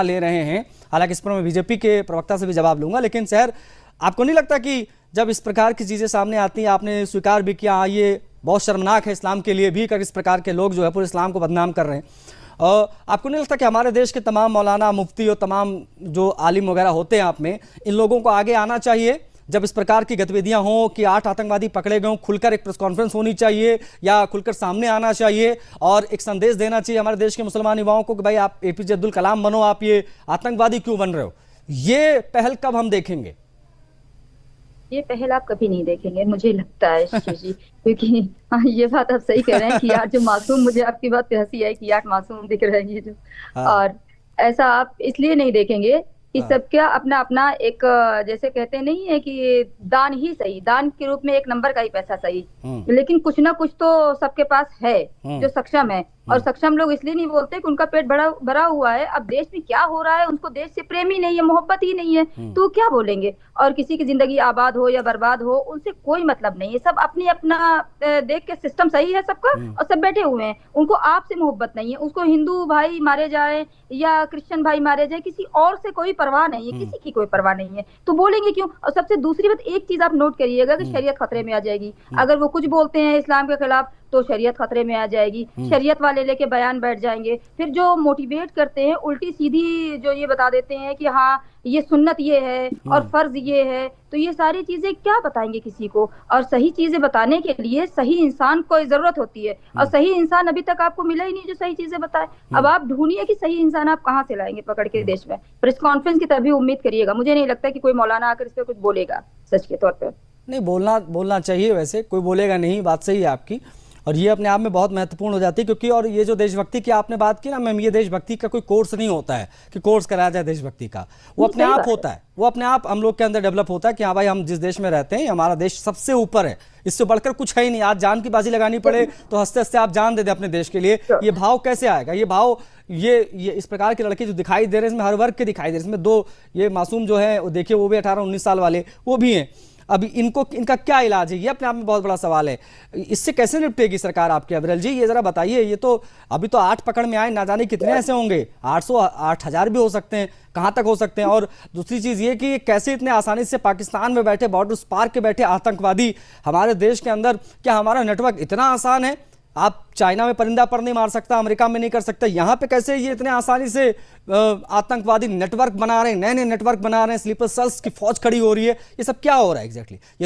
ले रहे हैं। हालांकि इस पर मैं बीजेपी के प्रवक्ता से भी जवाब लूंगा, लेकिन शहर आपको नहीं लगता कि जब इस प्रकार की चीजें सामने आती हैं, आपने स्वीकार भी किया ये बहुत शर्मनाक है इस्लाम के लिए भी, कि इस प्रकार के लोग जो है पूरे इस्लाम को बदनाम कर रहे हैं, और आपको नहीं लगता कि हमारे देश के तमाम मौलाना, मुफ्ती और तमाम जो आलिम वगैरह होते हैं आप में, इन लोगों को आगे आना चाहिए जब इस प्रकार की गतिविधियां हों कि 8 आतंकवादी पकड़े गए हों, खुलकर एक प्रेस कॉन्फ्रेंस होनी चाहिए या खुलकर सामने आना चाहिए और एक संदेश देना चाहिए हमारे देश के मुसलमान युवाओं को कि भाई आप एपीजे अब्दुल कलाम बनो, आप ये आतंकवादी क्यों बन रहे हो? ये पहल कब हम देखेंगे? ये पहल आप कभी नहीं देखेंगे मुझे लगता है शिव जी, क्योंकि हाँ, ये बात आप सही कह रहे हैं कि यार जो मासूम, मुझे आपकी बात पे हंसी आई कि यार मासूम दिख रहे हैं ये जो, हाँ, और ऐसा आप इसलिए नहीं देखेंगे कि हाँ, सबका अपना अपना एक जैसे कहते नहीं है कि दान ही सही, दान के रूप में एक नंबर का ही पैसा सही, लेकिन कुछ ना कुछ तो सबके पास है जो सक्षम है। और सक्षम लोग इसलिए नहीं बोलते कि उनका पेट भरा भरा हुआ है। अब देश में क्या हो रहा है, उनको देश से प्रेम ही नहीं है, मोहब्बत ही नहीं है, तो क्या बोलेंगे? और किसी की जिंदगी आबाद हो या बर्बाद हो उनसे कोई मतलब नहीं है। सब अपनी अपना देख के सिस्टम सही है सबका और सब बैठे हुए हैं। उनको आपसे मोहब्बत नहीं है, उसको हिंदू भाई मारे जाए या क्रिश्चियन भाई मारे जाए, किसी और से कोई परवाह नहीं है, किसी की कोई परवाह नहीं है, तो बोलेंगे क्यों? और सबसे दूसरी बात, एक चीज आप नोट करिएगा कि शरीयत खतरे में आ जाएगी। अगर वो कुछ बोलते हैं इस्लाम के खिलाफ तो शरीयत खतरे में आ जाएगी, शरीयत वाले लेके बयान बैठ जाएंगे। फिर जो मोटिवेट करते हैं उल्टी सीधी जो ये बता देते हैं कि हाँ ये सुन्नत ये है और फर्ज ये है, तो ये सारी चीजें क्या बताएंगे किसी को? और सही चीजें बताने के लिए सही इंसान को जरूरत होती है, और सही इंसान अभी तक आपको मिला ही नहीं जो सही चीजें बताए। अब आप ढूंढिए कि सही इंसान आप कहाँ से लाएंगे पकड़ के देश में। प्रेस कॉन्फ्रेंस की तभी उम्मीद करिएगा, मुझे नहीं लगता कि कोई मौलाना आकर इस पर कुछ बोलेगा सच के तौर पर। नहीं, बोलना चाहिए, वैसे कोई बोलेगा नहीं, बात सही है आपकी, और ये अपने आप में बहुत महत्वपूर्ण हो जाती है क्योंकि, और ये जो देशभक्ति की आपने बात की ना मैम, ये देशभक्ति का कोई कोर्स नहीं होता है कि कोर्स कराया जाए देशभक्ति का, वो अपने आप होता है, वो अपने आप हम लोग के अंदर डेवलप होता है कि हाँ भाई हम जिस देश में रहते हैं हमारा देश सबसे ऊपर है, इससे बढ़कर कुछ है ही नहीं। आज जान की बाजी लगानी पड़े तो हंसते हंसते आप जान दे दें अपने देश के लिए, ये भाव कैसे आएगा? ये भाव, ये इस प्रकार के लड़के जो दिखाई दे रहे हैं इसमें हर वर्ग के दिखाई दे रहे हैं। इसमें दो ये मासूम जो है देखिए, वो भी 18-19 साल वाले वो भी हैं। अभी इनका क्या इलाज है, ये अपने आप में बहुत बड़ा सवाल है। इससे कैसे निपटेगी सरकार आपकी? अविरल जी ये जरा बताइए। ये तो अभी तो 8 पकड़ में आए, ना जाने कितने ऐसे होंगे, 800-8000 भी हो सकते हैं, कहां तक हो सकते हैं? और दूसरी चीज ये कि कैसे इतने आसानी से पाकिस्तान में बैठे, बॉर्डर पार के बैठे आतंकवादी हमारे देश के अंदर, क्या हमारा नेटवर्क इतना आसान है? आप चाइना में परिंदा पर नहीं मार सकता, अमेरिका में नहीं कर सकता, यहाँ पे कैसे ये इतने आसानी से आतंकवादी नेटवर्क बना रहे हैं, नए नए नेटवर्क बना रहे हैं, स्लीपर सेल्स की फौज खड़ी हो रही है? ये सब क्या हो रहा है एग्जैक्टली? ये